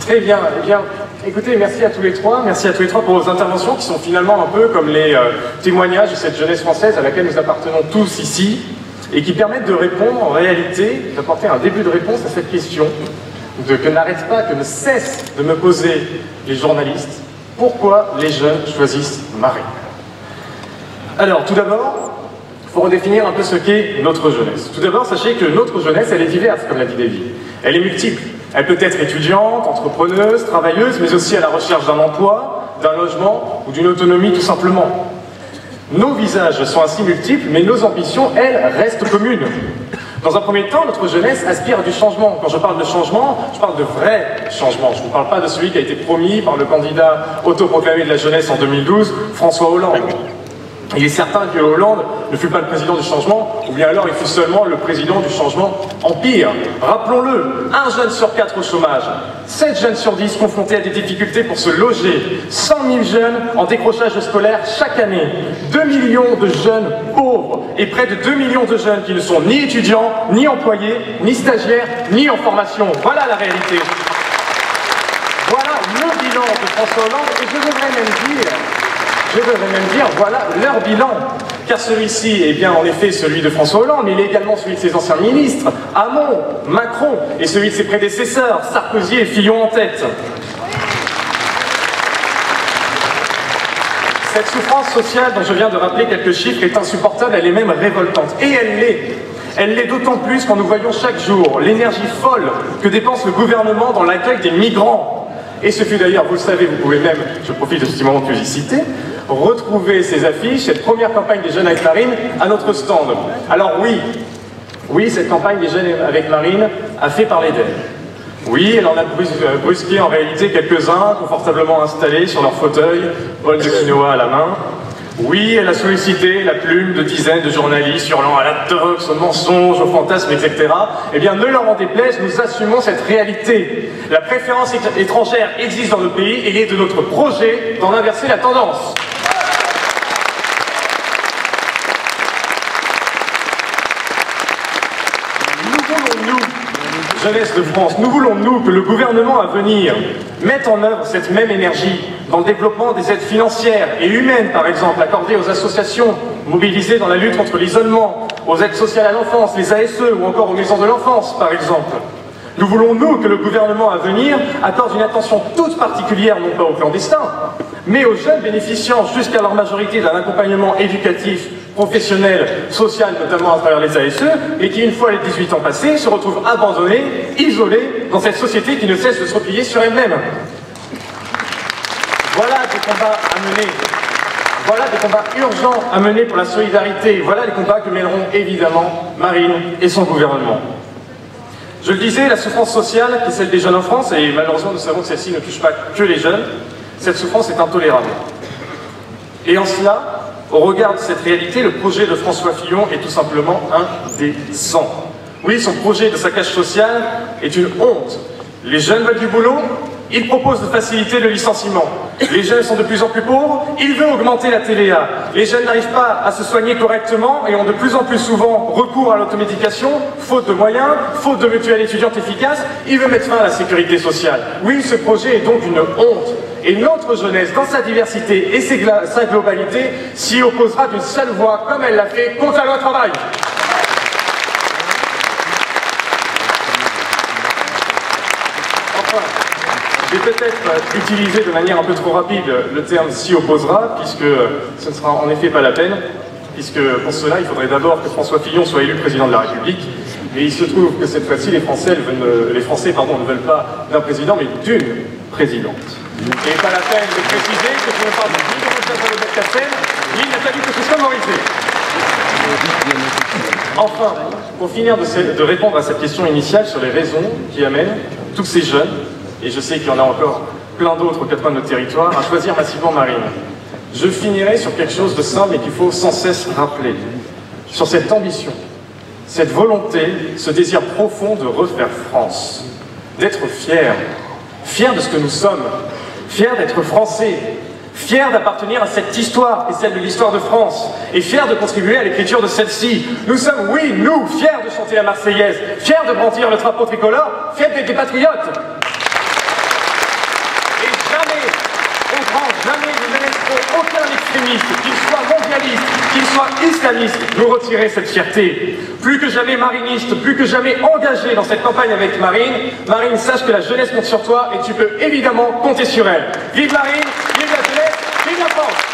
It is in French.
Très bien, eh bien, écoutez, merci à tous les trois pour vos interventions qui sont finalement un peu comme les témoignages de cette jeunesse française à laquelle nous appartenons tous ici et qui permettent de répondre en réalité, d'apporter un début de réponse à cette question que ne cessent de me poser les journalistes. Pourquoi les jeunes choisissent Marine? Alors, tout d'abord, il faut redéfinir un peu ce qu'est notre jeunesse. Tout d'abord, sachez que notre jeunesse, elle est diverse, comme l'a dit Davy. Elle est multiple. Elle peut être étudiante, entrepreneuse, travailleuse, mais aussi à la recherche d'un emploi, d'un logement ou d'une autonomie tout simplement. Nos visages sont ainsi multiples, mais nos ambitions, elles, restent communes. Dans un premier temps, notre jeunesse aspire à du changement. Quand je parle de changement, je parle de vrai changement. Je ne vous parle pas de celui qui a été promis par le candidat autoproclamé de la jeunesse en 2012, François Hollande. Il est certain que Hollande ne fut pas le président du changement, ou bien alors il fut seulement le président du changement empire. Rappelons-le, 1 jeune sur 4 au chômage, 7 jeunes sur 10 confrontés à des difficultés pour se loger, 100 000 jeunes en décrochage scolaire chaque année, 2 millions de jeunes pauvres et près de 2 millions de jeunes qui ne sont ni étudiants, ni employés, ni stagiaires, ni en formation. Voilà la réalité. Voilà le bilan de François Hollande et je devrais même dire, voilà leur bilan. Car celui-ci est bien en effet celui de François Hollande, mais il est également celui de ses anciens ministres, Hamon, Macron, et celui de ses prédécesseurs, Sarkozy et Fillon en tête. Cette souffrance sociale dont je viens de rappeler quelques chiffres est insupportable, elle est même révoltante. Et elle l'est. Elle l'est d'autant plus quand nous voyons chaque jour l'énergie folle que dépense le gouvernement dans l'accueil des migrants. Et ce fut d'ailleurs, vous le savez, vous pouvez même, je profite de ce petit moment de publicité, retrouver ces affiches, cette première campagne des Jeunes avec Marine, à notre stand. Alors oui, cette campagne des Jeunes avec Marine a fait parler d'elle. Oui, elle en a brusqué en réalité quelques-uns, confortablement installés sur leur fauteuil, bol de quinoa à la main. Oui, elle a sollicité la plume de dizaines de journalistes hurlant à la tox, au mensonge, au fantasme, etc. Eh bien, ne leur en déplaise, nous assumons cette réalité. La préférence étrangère existe dans notre pays et il est de notre projet d'en inverser la tendance. Jeunesse de France, nous voulons, nous, que le gouvernement à venir mette en œuvre cette même énergie dans le développement des aides financières et humaines, par exemple, accordées aux associations mobilisées dans la lutte contre l'isolement, aux aides sociales à l'enfance, les ASE, ou encore aux maisons de l'enfance, par exemple. Nous voulons, nous, que le gouvernement à venir accorde une attention toute particulière, non pas aux clandestins, mais aux jeunes bénéficiant jusqu'à leur majorité d'un accompagnement éducatif, professionnel, social, notamment à travers les ASE, et qui, une fois les 18 ans passés, se retrouvent abandonnés, isolés, dans cette société qui ne cesse de se replier sur elle-même. Voilà des combats à mener. Voilà des combats urgents à mener pour la solidarité. Voilà les combats que mèneront évidemment Marine et son gouvernement. Je le disais, la souffrance sociale, qui est celle des jeunes en France, et malheureusement nous savons que celle-ci ne touche pas que les jeunes, cette souffrance est intolérable. Et en cela, au regard de cette réalité, le projet de François Fillon est tout simplement indécent. Oui, son projet de saccage social est une honte. Les jeunes veulent du boulot, il propose de faciliter le licenciement. Les jeunes sont de plus en plus pauvres, il veut augmenter la TVA. Les jeunes n'arrivent pas à se soigner correctement et ont de plus en plus souvent recours à l'automédication, faute de moyens, faute de mutuelles étudiantes efficaces. Il veut mettre fin à la sécurité sociale. Oui, ce projet est donc une honte. Et notre jeunesse, dans sa diversité et sa globalité, s'y opposera d'une seule voix, comme elle l'a fait contre la loi travail. Enfin, je vais peut-être utiliser de manière un peu trop rapide le terme « s'y opposera », puisque ce ne sera en effet pas la peine, puisque pour cela, il faudrait d'abord que François Fillon soit élu président de la République. Et il se trouve que cette fois-ci, les Français ne veulent pas d'un président, mais d'une présidente. Et pas la peine de préciser que je ne parle ni de Rochelle Cassel, ni de Nathalie que ce soit Morizet. Enfin, pour finir de répondre à cette question initiale sur les raisons qui amènent tous ces jeunes, et je sais qu'il y en a encore plein d'autres aux quatre coins de notre territoire, à choisir massivement Marine, je finirai sur quelque chose de simple et qu'il faut sans cesse rappeler. Sur cette ambition, cette volonté, ce désir profond de refaire France, d'être fiers de ce que nous sommes, fiers d'être français, fiers d'appartenir à cette histoire et celle de l'histoire de France, et fiers de contribuer à l'écriture de celle-ci. Nous sommes, oui, nous, fiers de chanter la Marseillaise, fiers de brandir le drapeau tricolore, fiers d'être des patriotes. au grand jamais nous ne laisserons aucun extrémiste, qu'il soit mondialiste, qu'il soit islamiste, nous retirer cette fierté. Plus que jamais mariniste, plus que jamais engagé dans cette campagne avec Marine, Marine, sache que la jeunesse compte sur toi et tu peux évidemment compter sur elle. Vive Marine, vive la jeunesse, vive la France!